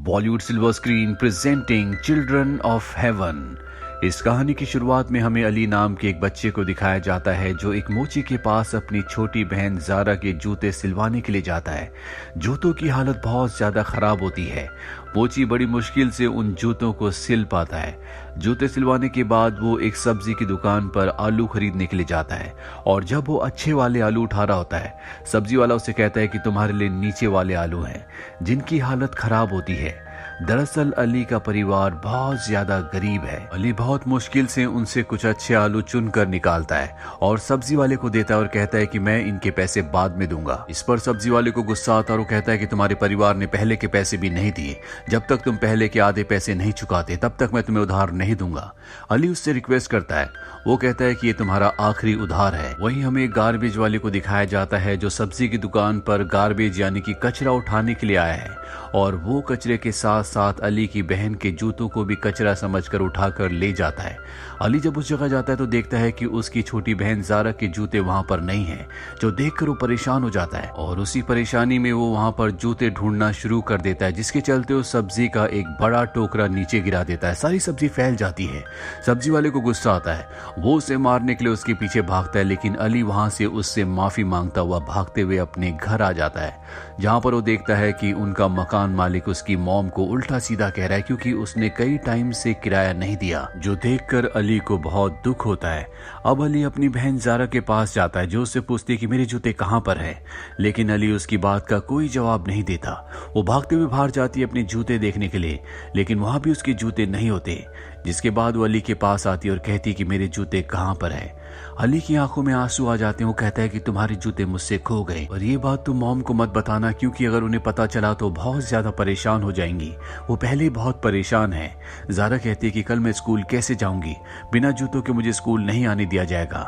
Bollywood silver screen presenting children of haven. इस कहानी की शुरुआत में हमें अली नाम के एक बच्चे को दिखाया जाता है जो एक मोची के पास अपनी छोटी बहन जारा के जूते सिलवाने के लिए जाता है। जूतों की हालत बहुत ज्यादा खराब होती है। मोची बड़ी मुश्किल से उन जूतों को सिल पाता है। जूते सिलवाने के बाद वो एक सब्जी की दुकान पर आलू खरीदने के लिए जाता है और जब वो अच्छे वाले आलू उठा रहा होता है, सब्जी वाला उसे कहता है कि तुम्हारे लिए नीचे वाले आलू हैं जिनकी हालत खराब होती है। दरअसल अली का परिवार बहुत ज्यादा गरीब है। अली बहुत मुश्किल से उनसे कुछ अच्छे आलू चुनकर निकालता है और सब्जी वाले को देता है और कहता है कि मैं इनके पैसे बाद में दूंगा। इस पर सब्जी वाले को गुस्सा आता है और वो कहता है कि तुम्हारे परिवार ने पहले के पैसे भी नहीं दिए। जब तक तुम पहले के आधे पैसे नहीं चुकाते तब तक मैं तुम्हें उधार नहीं दूंगा। अली उससे रिक्वेस्ट करता है। वो कहता है कि ये तुम्हारा आखिरी उधार है। वहीं हमें एक गार्बेज वाले को दिखाया जाता है जो सब्जी की दुकान पर गार्बेज यानी कि कचरा उठाने के लिए आया है और वो कचरे के साथ साथ अली की बहन के जूतों को भी कचरा समझकर उठाकर ले जाता है। अली जब उस जगह जाता है तो देखता है कि उसकी छोटी बहन जारा के जूते वहां पर नहीं हैं, जो देखकर वो परेशान हो जाता है और उसी परेशानी में वो वहां पर जूते ढूंढना शुरू कर देता है, जिसके चलते वो सब्जी का एक बड़ा टोकरा नीचे गिरा देता है। सारी सब्जी फैल जाती है। सब्जी वाले को गुस्सा आता है। वो उसे मारने के लिए उसके पीछे भागता है, लेकिन अली वहां से उससे माफी मांगता हुआ भागते हुए अपने घर आ जाता है, जहां पर वो देखता है कि उनका मकान मालिक उसकी मॉम को उल्टा सीधा कह रहा है क्योंकि उसने कई टाइम से किराया नहीं दिया, जो देखकर अली को बहुत दुख होता है। अब अली अपनी बहन जारा के पास जाता है जो उससे पूछती है कि मेरे जूते कहां पर हैं, लेकिन अली उसकी बात का कोई जवाब नहीं देता। वो भागते हुए बाहर जाती है अपने जूते देखने के लिए, लेकिन वहां भी उसके जूते नहीं होते, जिसके बाद वो अली के पास आती है और कहती है कि मेरे जूते कहां पर है। अली की आंखों में आंसू आ जाते हैं। वो कहता है कि तुम्हारे जूते मुझसे खो गए और ये बात तुम मॉम को मत बताना क्योंकि अगर उन्हें पता चला तो बहुत ज्यादा परेशान हो जाएंगी। वो पहले ही बहुत परेशान है। जारा कहती है कि कल मैं स्कूल कैसे जाऊंगी, बिना जूतों के मुझे स्कूल नहीं आने दिया जाएगा।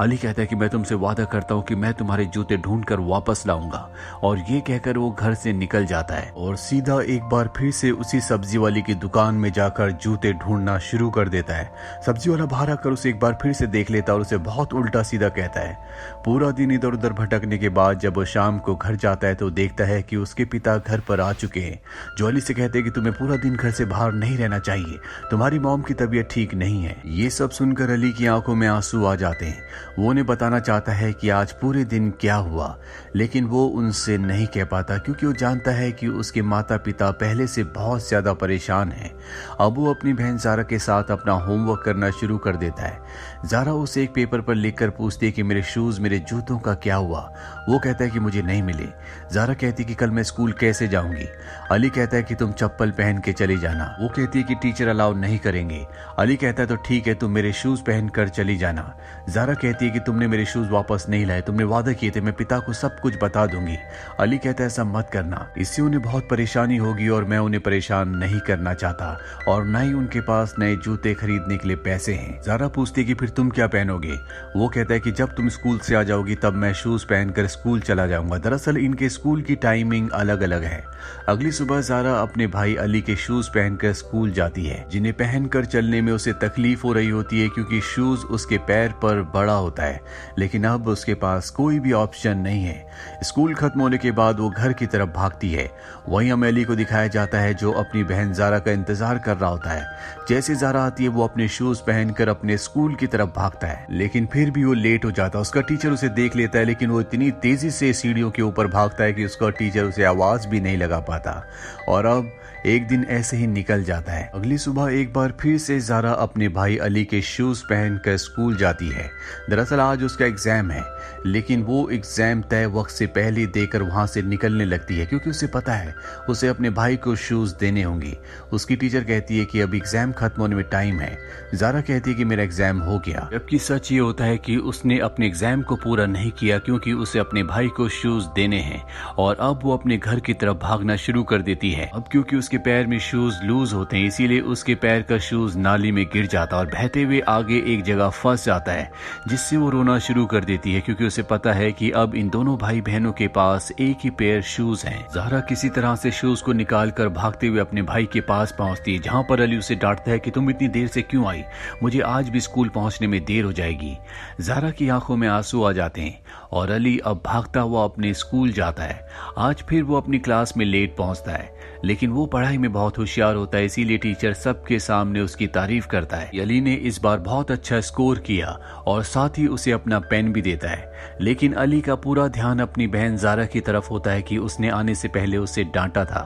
अली कहता है कि मैं तुमसे वादा करता हूँ कि मैं तुम्हारे जूते ढूंढ कर वापस लाऊंगा, और ये कहकर वो घर से निकल जाता है और सीधा एक बार फिर से उसी सब्जी वाली की दुकान में जाकर जूते ढूंढना शुरू कर देता है। सब्जी वाला बाहर आकर उसे एक बार फिर से देख लेता और उसे बहुत उल्टा सीधा कहता है। पूरा दिन इधर उधर भटकने के बाद जब वो शाम को घर जाता है तो देखता है कि उसके पिता घर पर आ चुके हैं, जो अली से कहते हैं कि तुम्हें पूरा दिन घर से बाहर नहीं रहना चाहिए, तुम्हारी मॉम की तबीयत ठीक नहीं है। ये सब सुनकर अली की आंखों में आंसू आ जाते हैं। वो उन्हें बताना चाहता है कि आज पूरे दिन क्या हुआ, लेकिन वो उनसे नहीं कह पाता क्योंकि वो जानता है कि उसके माता पिता पहले से बहुत ज्यादा परेशान हैं। अब वो अपनी बहन जारा के साथ अपना होमवर्क करना शुरू कर देता है। जारा उसे एक पेपर पर लिखकर पूछती है कि मेरे शूज, मेरे जूतों का क्या हुआ। वो कहता है कि मुझे नहीं मिले। जारा कहती है कि कल मैं स्कूल कैसे जाऊंगी। अली कहता है कि तुम चप्पल पहन के चली जाना। वो कहती है कि टीचर अलाउ नहीं करेंगे। अली कहता है तो ठीक है, तुम मेरे शूज पहन कर चली जाना। जारा कहती है कि तुमने मेरे शूज वापस नहीं लाए, तुमने वादा किए थे मैं पिता को सब कुछ बता दूंगी। अली कहता है ऐसा मत करना, इससे उन्हें बहुत परेशानी होगी और मैं उन्हें परेशान नहीं करना चाहता और न ही उनके पास नए जूते खरीदने के लिए पैसे हैं। जारा पूछती है कि फिर तुम क्या पहनोगे। वो कहता है कि जब तुम स्कूल से आ जाओगी तब मैं शूज पहनकर स्कूल चला जाऊंगा। दरअसल इनके स्कूल की टाइमिंग अलग अलग है। अगली सुबह जारा अपने भाई अली के शूज पहनकर स्कूल जाती है, जिन्हें पहनकर चलने में उसे तकलीफ हो रही होती है क्योंकि शूज उसके पैर पर बड़ा होता है, लेकिन अब उसके पास कोई भी ऑप्शन नहीं है। स्कूल खत्म होने के बाद वो घर की तरफ भागती है। वहीं हमें अली को दिखाया जाता है जो अपनी बहन जारा का इंतजार कर रहा होता है। जैसे जारा आती है वो अपने शूज पहनकर अपने स्कूल की तरफ भागता है, लेकिन फिर भी वो लेट हो जाता है। उसका टीचर उसे देख लेता है, लेकिन वो इतनी तेजी से सीढ़ियों के ऊपर भागता है कि उसका टीचर उसे आवाज भी नहीं लगा पाता और अब एक दिन ऐसे ही निकल जाता है। अगली सुबह एक बार फिर से जारा अपने भाई अली के शूज पहनकर स्कूल जाती है। दरअसल आज उसका एग्जाम है, लेकिन वो एग्जाम तय वक्त से पहले देकर वहां से निकलने लगती है क्योंकि उसे पता है उसे अपने भाई को शूज देने होंगे। उसकी टीचर कहती है कि अब एग्जाम खत्म होने में टाइम है। जारा कहती है कि मेरा एग्जाम हो गया, जबकि सच ये होता है कि उसने अपने एग्जाम को पूरा नहीं किया क्योंकि उसे अपने भाई को शूज देने हैं और अब वो अपने घर की तरफ भागना शुरू कर देती है। अब क्योंकि उसके पैर में शूज लूज होते हैं इसीलिए उसके पैर का शूज नाली में गिर जाता और बहते हुए आगे एक जगह फंस जाता है, जिससे वो रोना शुरू कर देती है क्योंकि उसे पता है कि अब इन दोनों भाई बहनों के पास एक ही पेयर शूज हैं। ज़हरा किसी तरह से शूज को निकालकर भागते हुए अपने भाई के पास पहुंचती है, जहां पर अली उसे डांटता है कि तुम इतनी देर से क्यों आई, मुझे आज भी स्कूल पहुंचने में देर हो जाएगी। ज़हरा की आंखों में आंसू आ जाते हैं और अली अब भागता हुआ अपने स्कूल जाता है। आज फिर वो अपनी क्लास में लेट पहुंचता है। लेकिन वो पढ़ाई में बहुत होशियार होता है, इसीलिए टीचर सबके सामने उसकी तारीफ करता है। अली ने इस बार बहुत अच्छा स्कोर किया और साथ ही उसे अपना पेन भी देता है। लेकिन अली का पूरा ध्यान अपनी बहन जारा की तरफ होता है कि उसने आने से पहले उसे डांटा था।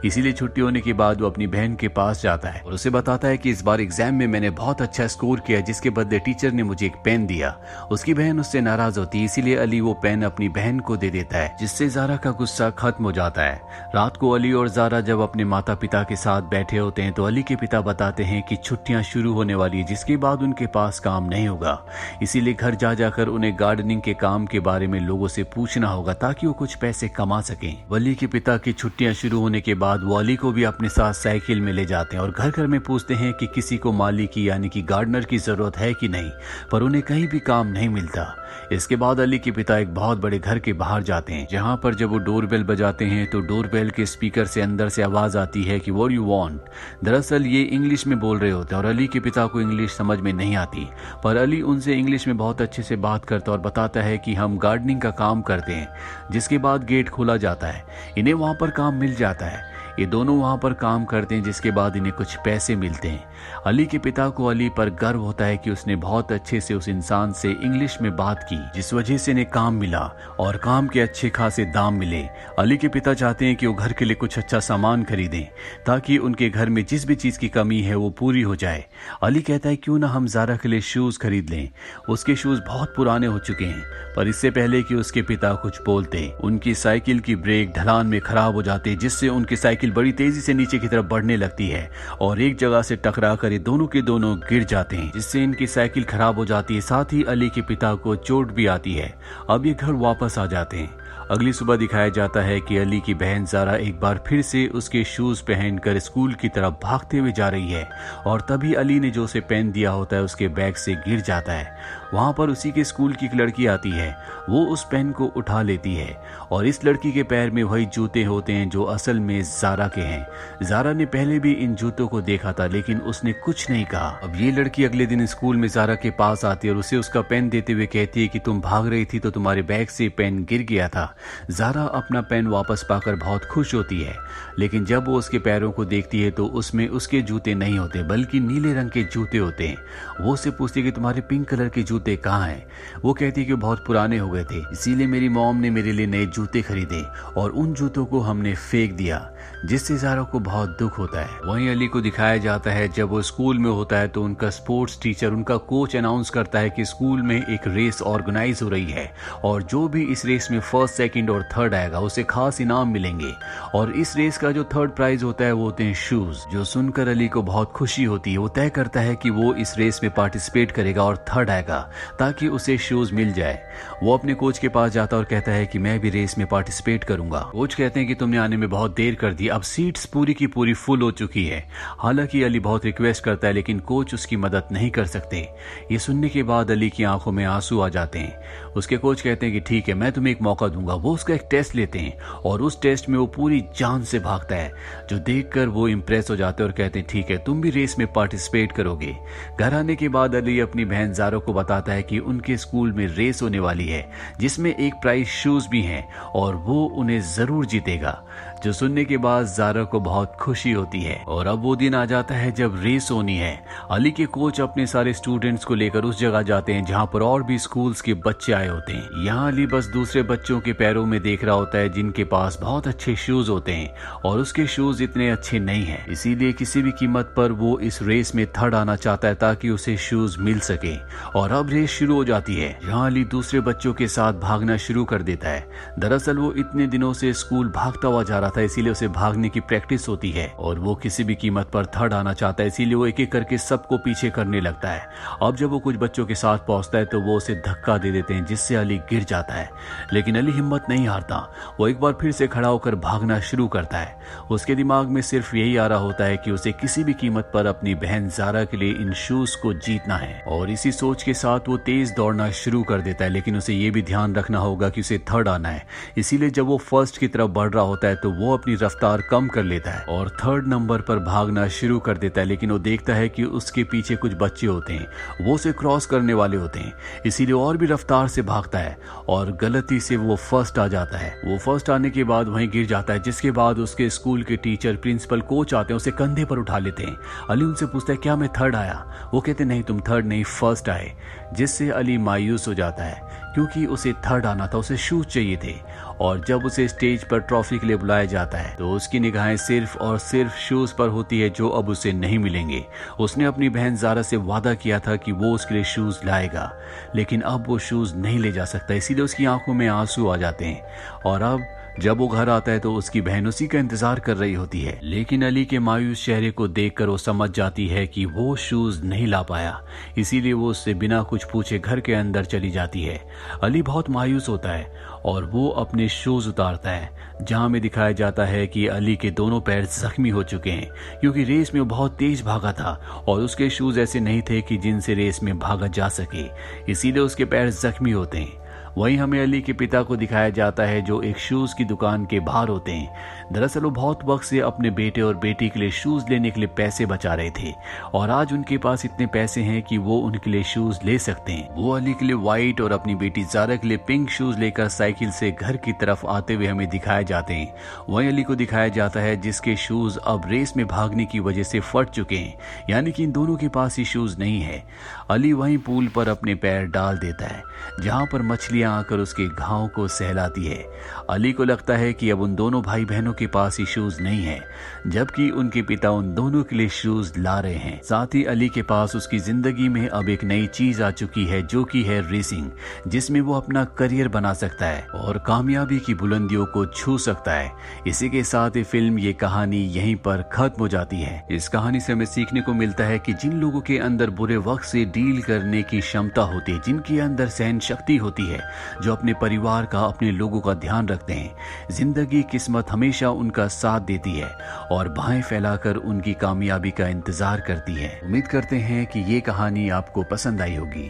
इसीलिए छुट्टी होने के बाद वो अपनी बहन के पास जाता है और उसे बताता है कि इस बार एग्जाम में मैंने बहुत अच्छा स्कोर किया, जिसके बदले टीचर ने मुझे एक पेन दिया। उसकी बहन उससे नाराज होती है, इसीलिए अली वो पेन अपनी बहन को दे देता है, जिससे जारा का गुस्सा खत्म हो जाता है। रात को अली और जारा जब अपने माता पिता के साथ बैठे होते हैं तो अली के पिता बताते हैं कि छुट्टियां शुरू होने वाली है, जिसके बाद उनके पास काम नहीं होगा। इसीलिए घर जा जाकर उन्हें गार्डनिंग के काम के बारे में लोगों से पूछना होगा ताकि वो कुछ पैसे कमा सकें। अली के पिता की छुट्टियां शुरू होने के बाद वो अली को भी अपने साथ साइकिल में ले जाते हैं और घर घर में पूछते हैं कि किसी को माली की यानी कि गार्डनर की जरूरत है कि नहीं, पर उन्हें कहीं भी काम नहीं मिलता। इसके बाद अली के पिता एक बहुत बड़े घर के बाहर जाते हैं, जहां पर जब वो डोरबेल बजाते हैं तो डोरबेल के स्पीकर से अंदर से आवाज आती है कि व्हाट यू वांट। दरअसल ये इंग्लिश में बोल रहे होते हैं और अली के पिता को इंग्लिश समझ में नहीं आती, पर अली उनसे इंग्लिश में बहुत अच्छे से बात करता और बताता है कि हम गार्डनिंग का काम करते हैं। जिसके बाद गेट खोला जाता है, इन्हें वहां पर काम मिल जाता है। ये दोनों वहां पर काम करते हैं, जिसके बाद इन्हें कुछ पैसे मिलते हैं। अली के पिता को अली पर गर्व होता है कि उसने बहुत अच्छे से उस इंसान से इंग्लिश में बात की, जिस वजह से इन्हें काम मिला और काम के अच्छे खासे दाम मिले। अली के पिता चाहते हैं कि वो घर के लिए कुछ अच्छा सामान खरीदें ताकि उनके घर में जिस भी चीज की कमी है वो पूरी हो जाए। अली कहता है क्यों ना हम जारा के लिए शूज खरीद लें। उसके शूज बहुत पुराने हो चुके हैं, पर इससे पहले कि उसके पिता कुछ बोलते उनकी साइकिल की ब्रेक ढलान में खराब हो जाती है, जिससे उनकी साइकिल बड़ी तेजी से नीचे की तरफ बढ़ने लगती है और एक जगह से टकरा कर ये दोनों के दोनों गिर जाते हैं, जिससे इनकी साइकिल खराब हो जाती है। साथ ही अली के पिता को चोट भी आती है। अब ये घर वापस आ जाते हैं। अगली सुबह दिखाया जाता है कि अली की बहन जारा एक बार फिर से उसके शूज पहनकर स्कूल की तरफ भागते हुए जा रही है और तभी अली ने जो उसे पेन दिया होता है उसके बैग से गिर जाता है। वहां पर उसी के स्कूल की एक लड़की आती है, वो उस पेन को उठा लेती है और इस लड़की के पैर में वही जूते होते हैं जो असल में जारा के हैं। जारा ने पहले भी इन जूतों को देखा था, लेकिन उसने कुछ नहीं कहा। अब ये लड़की अगले दिन स्कूल में जारा के पास आती है और उसे उसका पेन देते हुए कहती है कि तुम भाग रही थी तो तुम्हारे बैग से पेन गिर गया था। जारा अपना पेन वापस पाकर बहुत खुश होती है, लेकिन जब वो उसके पैरों को देखती है तो उसमें उसके जूते नहीं होते बल्कि नीले रंग के जूते होते हैं। वो उससे पूछती है कि तुम्हारे पिंक कलर के जूते कहाँ हैं? वो कहती है कि बहुत पुराने हो गए थे, इसीलिए मेरी मॉम ने मेरे लिए नए जूते खरीदे और उन जूतों को हमने फेंक दिया, जिससे जारा को बहुत दुख होता है। वहीं अली को दिखाया जाता है जब वो स्कूल में होता है तो उनका स्पोर्ट्स टीचर, उनका कोच अनाउंस करता है कि स्कूल में एक रेस ऑर्गेनाइज हो रही है और जो भी इस रेस में फर्स्ट, सेकंड और थर्ड आएगा उसे खास इनाम मिलेंगे। और इस रेस का जो थर्ड प्राइज होता है वो होते हैं शूज। जो सुनकर अली को बहुत खुशी होती है। वो तय करता है कि वो इस रेस में पार्टिसिपेट करेगा और थर्ड आएगा ताकि उसे शूज मिल जाए। वो अपने कोच के पास जाता और कहता है कि मैं भी रेस में पार्टिसिपेट करूंगा। कोच कहते हैं कि तुमने आने में बहुत देर कर दी, अब सीट्स पूरी की पूरी फुल हो चुकी है। हालांकि अली बहुत रिक्वेस्ट करता है, लेकिन कोच उसकी मदद नहीं कर सकते। ये सुनने के बाद अली की आंखों में आंसू आ जाते हैं। उसके कोच कहते हैं कि ठीक है, मैं तुम्हें एक मौका दूंगा। वो उसका एक टेस्ट लेते हैं और उस टेस्ट में वो पूरी जान से भागता है, जो देखकर वो इम्प्रेस हो जाते हैं और कहते हैं ठीक है, तुम भी रेस में पार्टिसिपेट करोगे। घर आने के बाद अली अपनी बहन जारा को बताता है कि उनके स्कूल में रेस होने वाली है जिसमें एक प्राइज शूज भी हैं और वो उन्हें जरूर जीतेगा। जो सुनने के बाद जारा को बहुत खुशी होती है। और अब वो दिन आ जाता है जब रेस होनी है। अली के कोच अपने सारे स्टूडेंट्स को लेकर उस जगह जाते हैं जहां पर और भी स्कूल्स के बच्चे आए होते हैं। यहाँ अली बस दूसरे बच्चों के पैरों में देख रहा होता है जिनके पास बहुत अच्छे शूज होते हैं और उसके शूज इतने अच्छे नहीं हैं। इसीलिए किसी भी कीमत पर वो इस रेस में थर्ड आना चाहता है ताकि उसे शूज मिल सके। और अब रेस शुरू हो जाती है जहाँ अली दूसरे बच्चों के साथ भागना शुरू कर देता है। दरअसल वो इतने दिनों से स्कूल भागता हुआ जा रहा था, इसीलिए उसे भागने की प्रैक्टिस होती है और वो किसी भी कीमत पर थर्ड आना चाहता है, इसीलिए वो एक एक करके सबको पीछे करने लगता है। अब जब वो कुछ बच्चों के साथ पहुंचता है तो वो उसे धक्का दे देते हैं जिससे अली गिर जाता है, लेकिन अली हिम्मत नहीं हारता। वो एक बार फिर से खड़ा होकर भागना शुरू करता है। उसके दिमाग में सिर्फ यही आ रहा होता है कि उसे किसी भी कीमत पर अपनी बहन जारा के लिए इन शूज को जीतना है और इसी सोच के साथ वो तेज दौड़ना शुरू कर देता है। लेकिन उसे ये भी ध्यान रखना होगा कि उसे थर्ड आना है, इसीलिए जब वो फर्स्ट की तरफ बढ़ रहा होता है तो वो अपनी रफ्तार कम कर लेता है और 3rd नंबर पर भागना शुरू कर देता है, लेकिन वो देखता है कि उसके पीछे कुछ बच्चे होते हैं, वो उसे क्रॉस करने वाले होते हैं, इसीलिए और भी रफ्तार से भागता है और गलती से वो फर्स्ट आ जाता है। वो फर्स्ट आने के बाद वहीं गिर जाता है, जिसके बाद उसके स्कूल के टीचर, प्रिंसिपल, कोच आते हैं, उसे कंधे पर उठा लेते हैं। अली उनसे पूछता है क्या मैं 3rd आया? वो कहते नहीं, तुम 3rd नहीं 1st आए, जिससे अली मायूस हो जाता है क्योंकि उसे 3rd आना था, उसे शूज चाहिए थे। और जब उसे स्टेज पर ट्रॉफी के लिए बुलाया जाता है तो उसकी निगाहें सिर्फ और सिर्फ शूज पर होती है जो अब उसे नहीं मिलेंगे। उसने अपनी बहन ज़ारा से वादा किया था कि वो उसके लिए शूज लाएगा, लेकिन अब वो शूज नहीं ले जा सकता, इसीलिए उसकी आंखों में आंसू आ जाते हैं। और अब जब वो घर आता है तो उसकी बहन उसी का इंतजार कर रही होती है, लेकिन अली के मायूस चेहरे को देखकर वो समझ जाती है कि वो शूज नहीं ला पाया, इसीलिए वो उससे बिना कुछ पूछे घर के अंदर चली जाती है। अली बहुत मायूस होता है और वो अपने शूज उतारता है, जहां में दिखाया जाता है कि अली के दोनों पैर जख्मी हो चुके हैं क्योंकि रेस में वो बहुत तेज भागा था और उसके शूज ऐसे नहीं थे कि जिनसे रेस में भागा जा सके, इसीलिए उसके पैर जख्मी होते हैं। वहीं हमें अली के पिता को दिखाया जाता है जो एक शूज की दुकान के बाहर होते हैं। दरअसल वो बहुत वक्त से अपने बेटे और बेटी के लिए शूज लेने के लिए पैसे बचा रहे थे और आज उनके पास इतने पैसे हैं कि वो उनके लिए शूज ले सकते हैं। वो अली के लिए व्हाइट और अपनी बेटी ज़ारा के लिए पिंक शूज लेकर साइकिल से घर की तरफ आते हुए हमें दिखाए जाते हैं। वहीं अली को दिखाया जाता है जिसके शूज अब रेस में भागने की वजह से फट चुके हैं, यानी कि इन दोनों के पास ही शूज नहीं है। अली वहीं पूल पर अपने पैर डाल देता है जहां पर मछलियां आकर उसके घाव को सहलाती है। अली को लगता है कि अब उन दोनों भाई बहनों के पास ही शूज नहीं है, जबकि उनके पिता उन दोनों के लिए शूज ला रहे हैं। साथ ही अली के पास उसकी जिंदगी में अब एक नई चीज आ चुकी है जो कि है रेसिंग, जिसमें वो अपना करियर बना सकता है और कामयाबी की बुलंदियों को छू सकता है। इसी के साथ ये फिल्म, ये कहानी यहीं पर खत्म हो जाती है। इस कहानी से हमें सीखने को मिलता है कि जिन लोगों के अंदर बुरे वक्त से डील करने की क्षमता होती है, जिनके अंदर सहन शक्ति होती है, जो अपने परिवार का, अपने लोगों का ध्यान रखते हैं, जिंदगी, किस्मत हमेशा उनका साथ देती है और बाहें फैलाकर उनकी कामयाबी का इंतजार करती है। उम्मीद करते हैं कि ये कहानी आपको पसंद आई होगी।